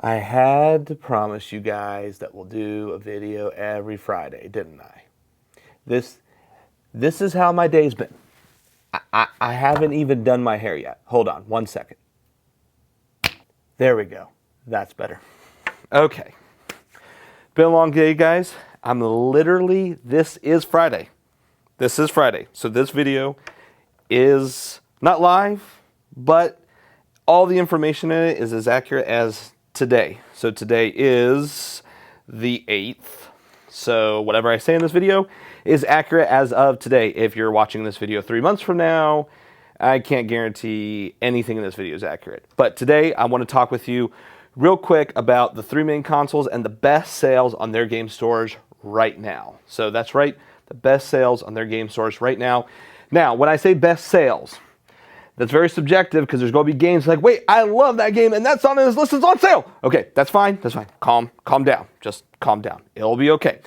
I had to promise you guys that we'll do a video every Friday, didn't I? This is how my day's been. I haven't even done my hair yet. Hold on 1 second. There we go. That's better. Okay. Been a long day, guys. This is Friday. This is Friday. So this video is not live, but all the information in it is as accurate as today. So today is the 8th. So whatever I say in this video is accurate as of today. If you're watching this video 3 months from now, I can't guarantee anything in this video is accurate. But today I want to talk with you real quick about the three main consoles and the best sales on their game stores right now. So that's right, the best sales on their game stores right now. Now, when I say best sales, that's very subjective because there's going to be games like, wait, I love that game and that's on this list, it's on sale. Okay, that's fine, that's fine. Calm down, just calm down. It'll be okay.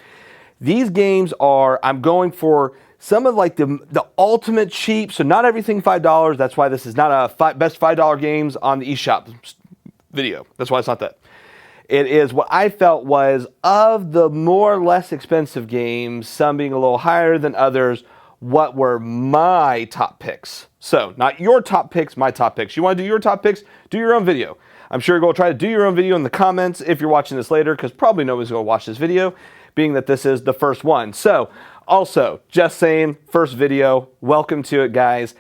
These games are, I'm going for some of like the ultimate cheap, so not everything $5. That's why this is not a best $5 games on the eShop video. That's why it's not that. It is what I felt was of the more or less expensive games, some being a little higher than others, what were my top picks. So not your top picks, my top picks. You want to do your top picks? Do your own video. I'm sure you're going to try to do your own video in the comments if you're watching this later, because probably nobody's going to watch this video, being that this is the first one. So also, just saying, first video, welcome to it, guys.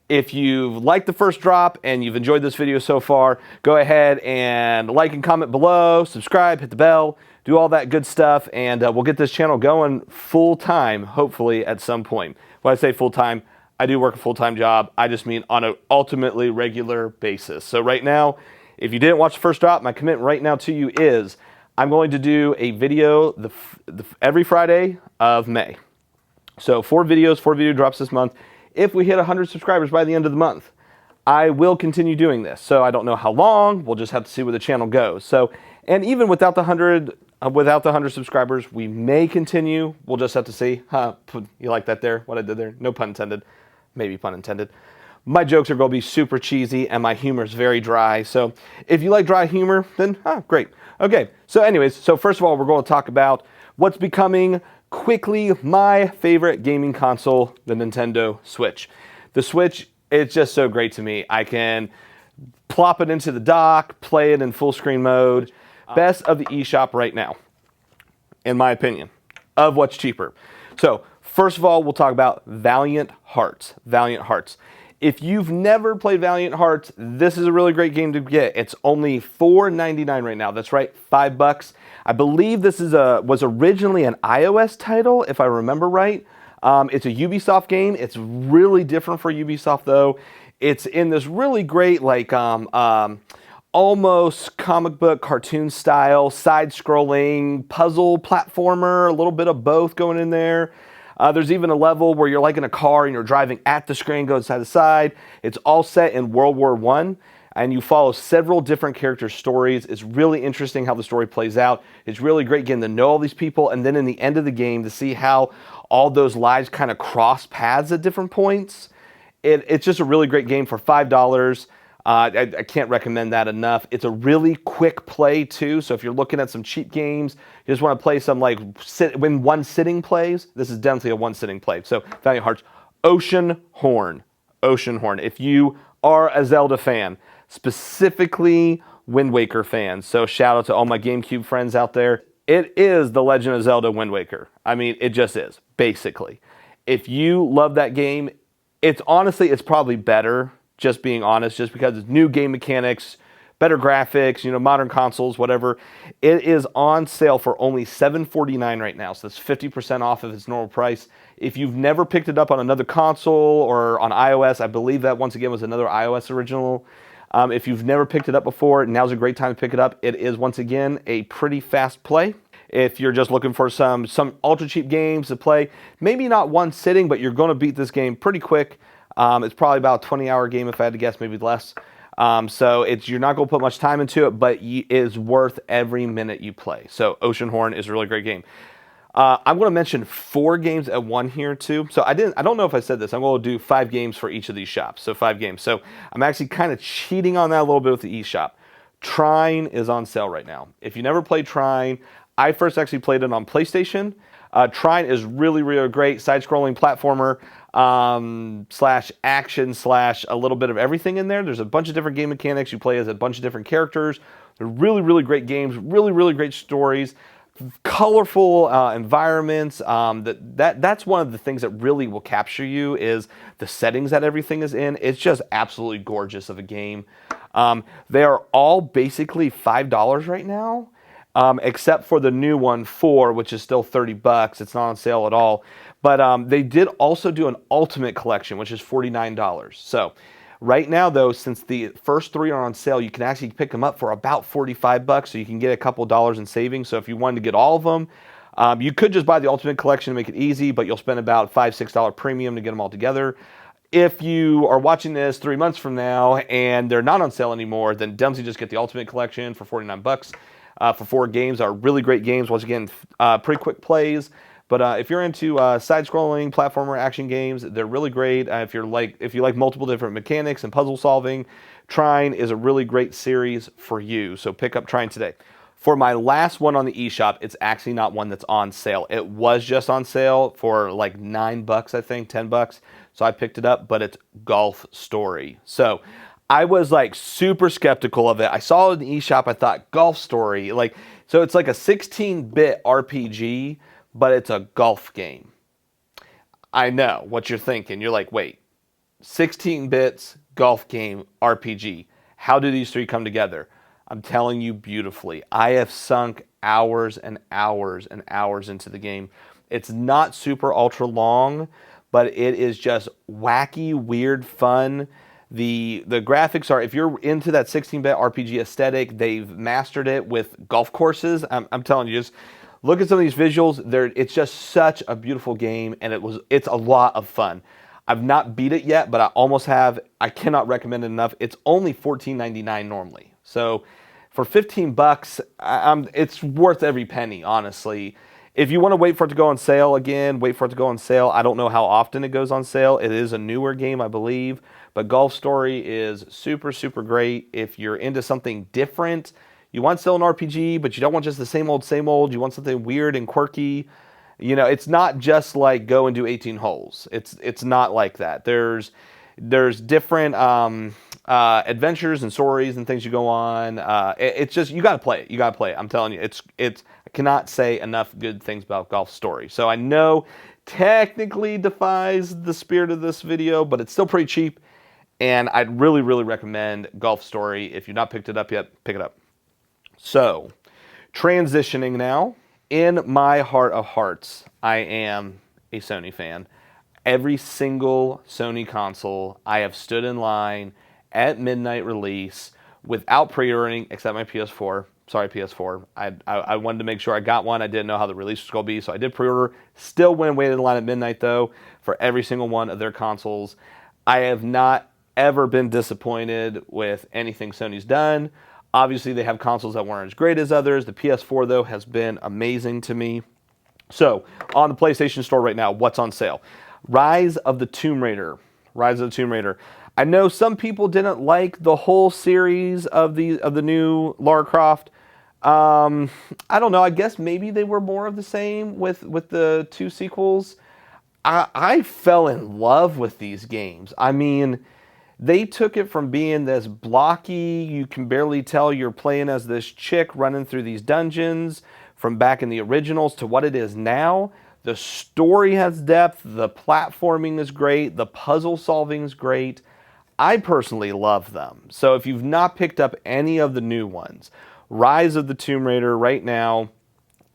If you've liked the first drop and you've enjoyed this video so far, go ahead and like and comment below, subscribe, hit the bell, do all that good stuff, and we'll get this channel going full-time, hopefully, at some point. When I say full-time, I do work a full-time job. I just mean on an ultimately regular basis. So right now, if you didn't watch the first drop, my commitment right now to you is I'm going to do a video every Friday of May. So 4 video drops this month. If we hit 100 subscribers by the end of the month, I will continue doing this. So I don't know how long. We'll just have to see where the channel goes. So, and even without the 100 subscribers, we may continue. We'll just have to see. You like that there? What I did there? No pun intended. Maybe pun intended. My jokes are going to be super cheesy, and my humor is very dry. So if you like dry humor, then great. Okay. So anyways, so first of all, we're going to talk about what's becoming quickly my favorite gaming console, the Nintendo Switch. The Switch, it's just so great to me. I can plop it into the dock, play it in full screen mode. Best of the eShop right now, in my opinion, of what's cheaper. So first of all, we'll talk about Valiant Hearts. Valiant Hearts. If you've never played Valiant Hearts, this is a really great game to get. It's only $4.99 right now. That's right, $5. I believe this is was originally an iOS title, if I remember right. It's a Ubisoft game. It's really different for Ubisoft, though. It's in this really great, like, almost comic book cartoon style, side-scrolling puzzle platformer, a little bit of both going in there. There's even a level where you're like in a car and you're driving at the screen, going side to side. It's all set in World War I, and you follow several different character stories. It's really interesting how the story plays out. It's really great getting to know all these people, and then in the end of the game to see how all those lives kind of cross paths at different points. It's just a really great game for $5. I can't recommend that enough. It's a really quick play too. So if you're looking at some cheap games, you just want to play some like when one sitting plays, this is definitely a one sitting play. So Valiant Hearts, Ocean Horn. If you are a Zelda fan, specifically Wind Waker fans. So shout out to all my GameCube friends out there. It is The Legend of Zelda Wind Waker. I mean, it just is, basically. If you love that game, it's probably better, just being honest, just because it's new game mechanics, better graphics, modern consoles, whatever. It is on sale for only $7.49 right now, so that's 50% off of its normal price. If you've never picked it up on another console or on iOS, I believe that once again was another iOS original. If you've never picked it up before, now's a great time to pick it up. It is, once again, a pretty fast play. If you're just looking for some ultra cheap games to play, maybe not one sitting, but you're going to beat this game pretty quick. It's probably about a 20-hour game if I had to guess, maybe less. So you're not going to put much time into it, but it is worth every minute you play. So Ocean Horn is a really great game. I'm going to mention 4 games at one here too. So I don't know if I said this. I'm going to do 5 games for each of these shops. So 5 games. So I'm actually kind of cheating on that a little bit with the eShop. Trine is on sale right now. If you never played Trine, I first actually played it on PlayStation. Trine is really, really great side-scrolling platformer slash action slash a little bit of everything in there. There's a bunch of different game mechanics. You play as a bunch of different characters. They're really, really great games. Really, really great stories. Colorful environments. That's one of the things that really will capture you is the settings that everything is in. It's just absolutely gorgeous of a game. They are all basically $5 right now. Except for the new one, 4, which is still $30. It's not on sale at all. But they did also do an Ultimate Collection, which is $49. So right now, though, since the first 3 are on sale, you can actually pick them up for about $45, so you can get a couple dollars in savings. So if you wanted to get all of them, you could just buy the Ultimate Collection to make it easy, but you'll spend about $5, $6 premium to get them all together. If you are watching this 3 months from now and they're not on sale anymore, then definitely just get the Ultimate Collection for $49. For 4 games are really great games. Once again, pretty quick plays. But if you're into side-scrolling platformer action games, they're really great. If you like multiple different mechanics and puzzle solving, Trine is a really great series for you. So pick up Trine today. For my last one on the eShop, it's actually not one that's on sale. It was just on sale for like $9, I think, $10. So I picked it up, but it's Golf Story. So I was like super skeptical of it. I saw it in the eShop. I thought Golf Story, so it's like a 16-bit RPG, but it's a golf game. I know what you're thinking. You're like, wait, 16 bits, golf game, RPG. How do these 3 come together? I'm telling you beautifully. I have sunk hours and hours and hours into the game. It's not super ultra long, but it is just wacky, weird, fun. The graphics are, if you're into that 16-bit RPG aesthetic, they've mastered it with golf courses. I'm telling you, just look at some of these visuals. It's just such a beautiful game, and it's a lot of fun. I've not beat it yet, but I almost have. I cannot recommend it enough. It's only $14.99 normally. So for $15, it's worth every penny, honestly. If you want to wait for it to go on sale again, wait for it to go on sale. I don't know how often it goes on sale. It is a newer game, I believe. But Golf Story is super, super great. If you're into something different, you want still an RPG, but you don't want just the same old, you want something weird and quirky. You know, it's not just like go and do 18 holes. It's not like that. There's different adventures and stories and things you go on. It's just, you got to play it. You got to play it. I'm telling you, I cannot say enough good things about Golf Story. So I know technically defies the spirit of this video, but it's still pretty cheap. And I'd really, really recommend Golf Story. If you've not picked it up yet, pick it up. So, transitioning now. In my heart of hearts, I am a Sony fan. Every single Sony console, I have stood in line at midnight release without pre-ordering, except my PS4. Sorry, PS4. I wanted to make sure I got one. I didn't know how the release was going to be, so I did pre-order. Still went and waited in line at midnight, though, for every single one of their consoles. I have not ever been disappointed with anything Sony's done. Obviously, they have consoles that weren't as great as others. The PS4, though, has been amazing to me. So, on the PlayStation Store right now, what's on sale? Rise of the Tomb Raider. Rise of the Tomb Raider. I know some people didn't like the whole series of the new Lara Croft. I don't know. I guess maybe they were more of the same with the 2 sequels. I fell in love with these games. I mean, they took it from being this blocky, you can barely tell you're playing as this chick running through these dungeons from back in the originals to what it is now. The story has depth, the platforming is great, the puzzle solving is great. I personally love them. So if you've not picked up any of the new ones, Rise of the Tomb Raider right now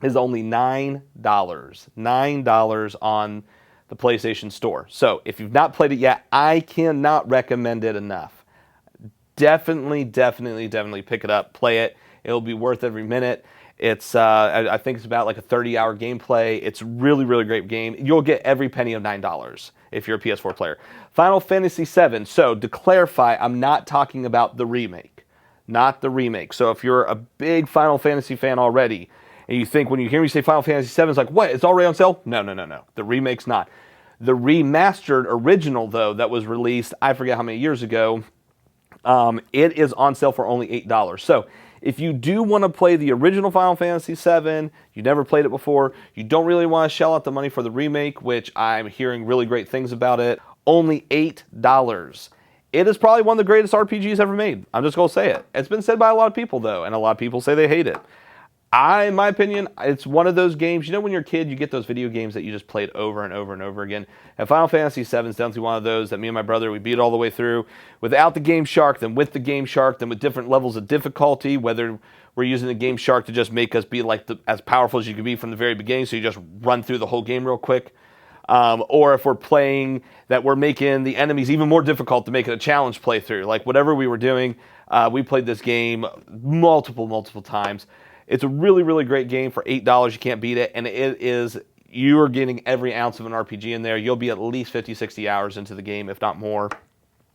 is only $9. $9 on the PlayStation Store. So if you've not played it yet, I cannot recommend it enough. Definitely pick it up, play it. It'll be worth every minute. It's I think it's about like a 30-hour gameplay. It's really, really great game. You'll get every penny of $9 if you're a PS4 player. Final Fantasy VII. So to clarify, I'm not talking about the remake. Not the remake. So if you're a big Final Fantasy fan already, and you think when you hear me say Final Fantasy VII, it's like, what? It's already on sale? No. The remake's not. The remastered original, though, that was released, I forget how many years ago, It is on sale for only $8. So if you do want to play the original Final Fantasy VII, you never played it before, you don't really want to shell out the money for the remake, which I'm hearing really great things about it, only $8. It is probably one of the greatest RPGs ever made. I'm just going to say it. It's been said by a lot of people, though, and a lot of people say they hate it. In my opinion, it's one of those games, you know when you're a kid, you get those video games that you just played over and over and over again. And Final Fantasy VII is definitely one of those that me and my brother, we beat all the way through without the Game Shark, then with the Game Shark, then with different levels of difficulty, whether we're using the Game Shark to just make us be like as powerful as you can be from the very beginning, so you just run through the whole game real quick. Or if we're playing that we're making the enemies even more difficult to make it a challenge playthrough. Like whatever we were doing, we played this game multiple times. It's a really, really great game for $8. You can't beat it. And you are getting every ounce of an RPG in there. You'll be at least 50, 60 hours into the game, if not more,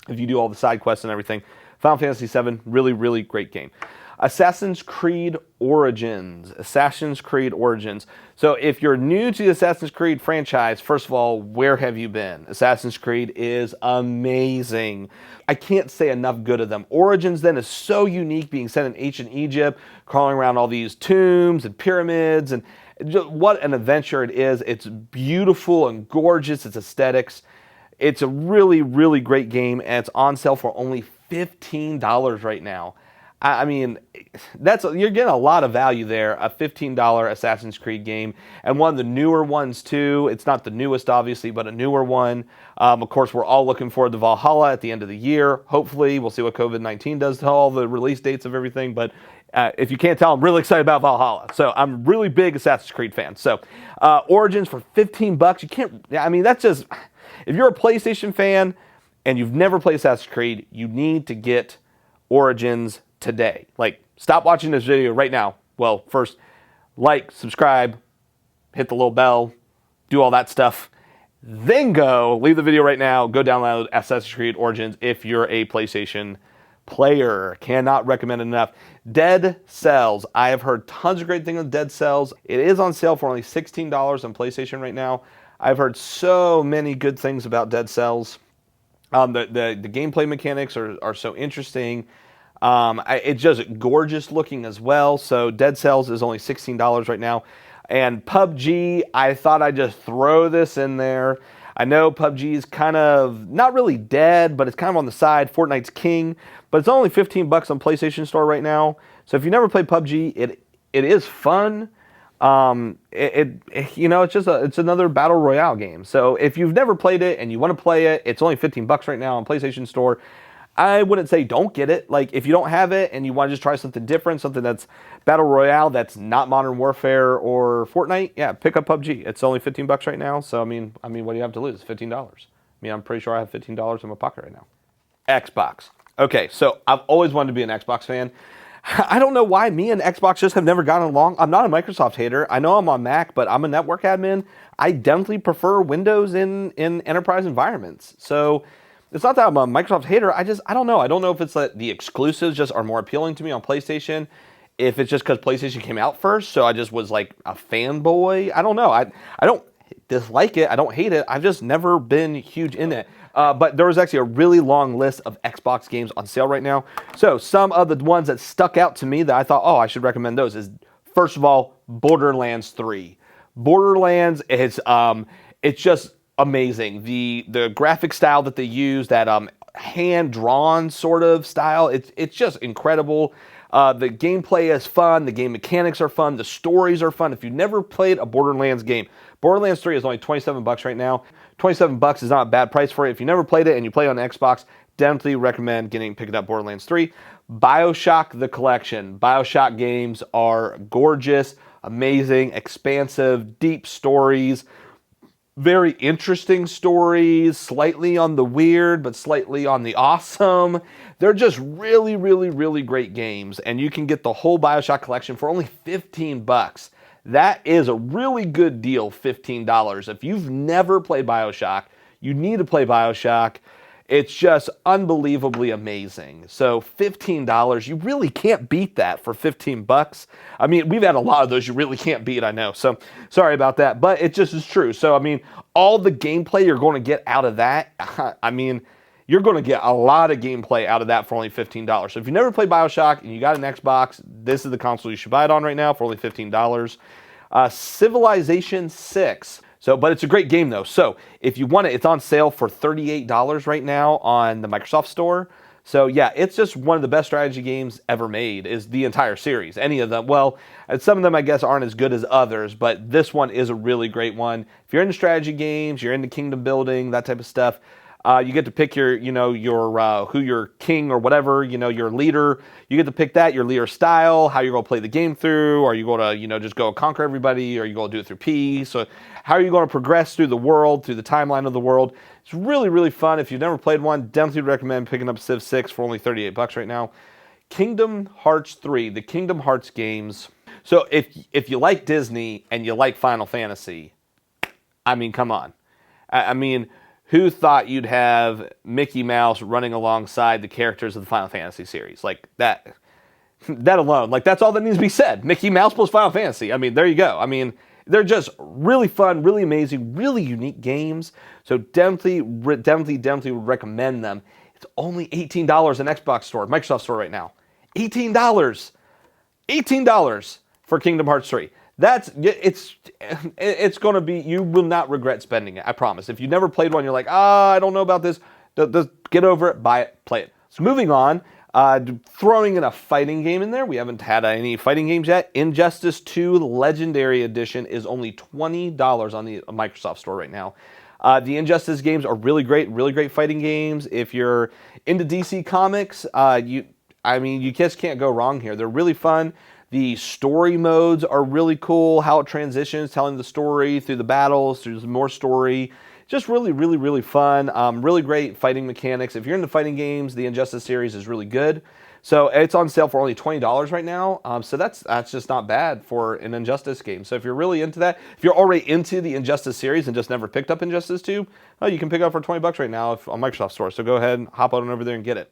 if you do all the side quests and everything. Final Fantasy VII, really, really great game. Assassin's Creed Origins. Assassin's Creed Origins. So if you're new to the Assassin's Creed franchise, first of all, where have you been? Assassin's Creed is amazing. I can't say enough good of them. Origins then is so unique, being set in ancient Egypt, crawling around all these tombs and pyramids, and just what an adventure it is. It's beautiful and gorgeous. It's aesthetics. It's a really, really great game, and it's on sale for only $15 right now. I mean, you're getting a lot of value there, a $15 Assassin's Creed game, and one of the newer ones too. It's not the newest, obviously, but a newer one. Of course, we're all looking forward to Valhalla at the end of the year. Hopefully, we'll see what COVID-19 does to all the release dates of everything, but if you can't tell, I'm really excited about Valhalla. So I'm a really big Assassin's Creed fan. So Origins for $15, you can't, I mean, that's just, if you're a PlayStation fan and you've never played Assassin's Creed, you need to get Origins today. Like, stop watching this video right now. Well, first, like, subscribe, hit the little bell, do all that stuff. Then leave the video right now, go download Assassin's Creed Origins if you're a PlayStation player. Cannot recommend it enough. Dead Cells. I have heard tons of great things of Dead Cells. It is on sale for only $16 on PlayStation right now. I've heard so many good things about Dead Cells. The gameplay mechanics are so interesting. It's just gorgeous looking as well. So Dead Cells is only $16 right now. And PUBG, I thought I'd just throw this in there. I know PUBG is kind of not really dead, but it's kind of on the side. Fortnite's king, but it's only $15 on PlayStation Store right now. So if you never played PUBG, it is fun. It's another battle royale game. So if you've never played it and you want to play it, it's only $15 right now on PlayStation Store. I wouldn't say don't get it. Like, if you don't have it and you want to just try something different, something that's battle royale, that's not Modern Warfare or Fortnite, yeah, pick up PUBG. It's only $15 right now. So I mean, what do you have to lose? It's $15. I mean, I'm pretty sure I have $15 in my pocket right now. Xbox. Okay, so I've always wanted to be an Xbox fan. I don't know why me and Xbox just have never gotten along. I'm not a Microsoft hater. I know I'm on Mac, but I'm a network admin. I definitely prefer Windows in enterprise environments. So it's not that I'm a Microsoft hater. I don't know. I don't know if it's that the exclusives just are more appealing to me on PlayStation. If it's just because PlayStation came out first, so I just was like a fanboy. I don't know. I don't dislike it. I don't hate it. I've just never been huge in it. But there was actually a really long list of Xbox games on sale right now. So some of the ones that stuck out to me that I thought, I should recommend those is, first of all, Borderlands 3. Borderlands is it's just amazing. The graphic style that they use, that hand-drawn sort of style, it's just incredible. The gameplay is fun. The game mechanics are fun. The stories are fun. If you've never played a Borderlands game, Borderlands 3 is only $27 right now. $27 is not a bad price for it. If you never played it and you play it on Xbox, definitely recommend picking up Borderlands 3. Bioshock the Collection. Bioshock games are gorgeous, amazing, expansive, deep stories. Very interesting stories, slightly on the weird, but slightly on the awesome. They're just really, really, really great games, and you can get the whole Bioshock collection for only $15. That is a really good deal, $15. If you've never played Bioshock, you need to play Bioshock. It's just unbelievably amazing. So $15, you really can't beat that for $15. I mean, we've had a lot of those you really can't beat, I know. So sorry about that, but it just is true. So, I mean, all the gameplay you're going to get out of that, I mean, you're going to get a lot of gameplay out of that for only $15. So if you've never played Bioshock and you got an Xbox, this is the console you should buy it on right now for only $15. Civilization 6. So, but it's a great game though. So if you want it, it's on sale for $38 right now on the Microsoft Store. So yeah, it's just one of the best strategy games ever made, is the entire series. Any of them. Well, some of them I guess aren't as good as others, but this one is a really great one. If you're into strategy games, you're into kingdom building, that type of stuff, you get to pick your, who your king or whatever, your leader. You get to pick that, your leader style, how you're going to play the game through. Are you going to, just go conquer everybody? Or are you going to do it through peace? So how are you going to progress through the world, through the timeline of the world? It's really, really fun. If you've never played one, definitely recommend picking up Civ 6 for only $38 right now. Kingdom Hearts 3, the Kingdom Hearts games. So if you like Disney and you like Final Fantasy, I mean, come on. I mean, who thought you'd have Mickey Mouse running alongside the characters of the Final Fantasy series? Like that alone, like that's all that needs to be said. Mickey Mouse plus Final Fantasy. I mean, there you go. I mean, they're just really fun, really amazing, really unique games. So definitely would recommend them. It's only $18 in Xbox Store, Microsoft Store right now. $18. $18 for Kingdom Hearts 3. It's going to be, you will not regret spending it, I promise. If you've never played one, you're like, I don't know about this, just get over it, buy it, play it. So moving on, throwing in a fighting game in there. We haven't had any fighting games yet. Injustice 2 Legendary Edition is only $20 on the Microsoft Store right now. The Injustice games are really great fighting games. If you're into DC Comics, you just can't go wrong here. They're really fun. The story modes are really cool, how it transitions, telling the story through the battles, through more story. Just really fun. Really great fighting mechanics. If you're into fighting games, the Injustice series is really good. So it's on sale for only $20 right now. So that's just not bad for an Injustice game. So if you're really into that, if you're already into the Injustice series and just never picked up Injustice 2, you can pick it up for $20 right now on Microsoft Store. So go ahead and hop on over there and get it.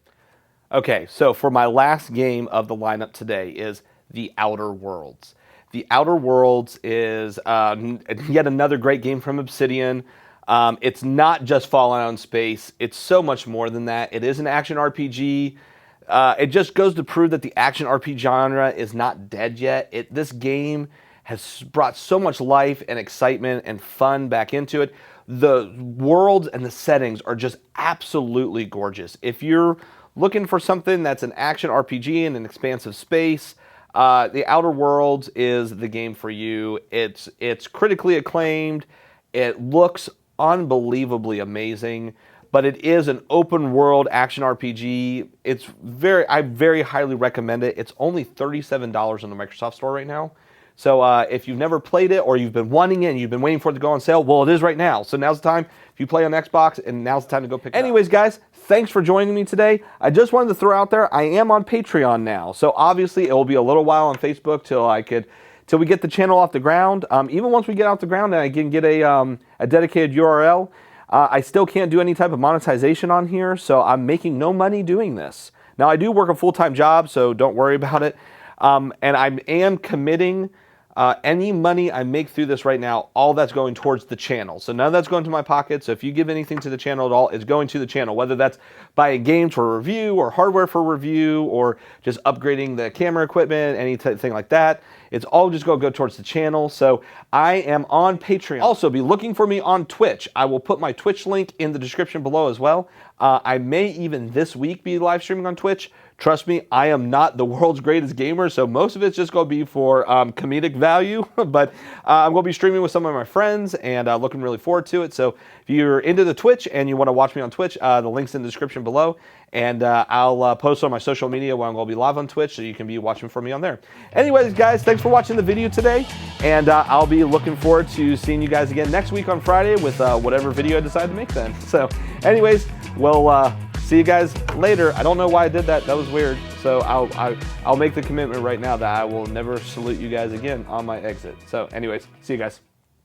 Okay, so for my last game of the lineup today is The Outer Worlds. The Outer Worlds is yet another great game from Obsidian. It's not just Fallout in space. It's so much more than that. It is an action RPG. It just goes to prove that the action RPG genre is not dead yet. This game has brought so much life and excitement and fun back into it. The worlds and the settings are just absolutely gorgeous. If you're looking for something that's an action RPG in an expansive space, The Outer Worlds is the game for you. It's critically acclaimed. It looks unbelievably amazing, but it is an open world action RPG. I very highly recommend it. It's only $37 on the Microsoft Store right now. So if you've never played it or you've been wanting it and you've been waiting for it to go on sale, well, it is right now. So now's the time. If you play on Xbox, and now's the time to go pick it up. Anyways, guys, thanks for joining me today. I just wanted to throw out there, I am on Patreon now. So obviously it will be a little while on Facebook till we get the channel off the ground. Even once we get off the ground and I can get a dedicated URL, I still can't do any type of monetization on here, so I'm making no money doing this. Now, I do work a full-time job, so don't worry about it. And I am committing any money I make through this right now, all that's going towards the channel. So none of that's going to my pocket. So if you give anything to the channel at all, it's going to the channel, whether that's buying games for review or hardware for review or just upgrading the camera equipment, anything like that. It's all just going to go towards the channel. So I am on Patreon. Also, be looking for me on Twitch. I will put my Twitch link in the description below as well. I may even this week be live streaming on Twitch. Trust me, I am not the world's greatest gamer, so most of it's just going to be for comedic value. But I'm going to be streaming with some of my friends and looking really forward to it. So if you're into the Twitch and you want to watch me on Twitch, the link's in the description below. And I'll post on my social media when I'm going to be live on Twitch, so you can be watching for me on there. Anyways, guys, thanks for watching the video today. And I'll be looking forward to seeing you guys again next week on Friday with whatever video I decide to make then. So anyways, we'll see you guys later. I don't know why I did that. That was weird. So I'll make the commitment right now that I will never salute you guys again on my exit. So anyways, see you guys.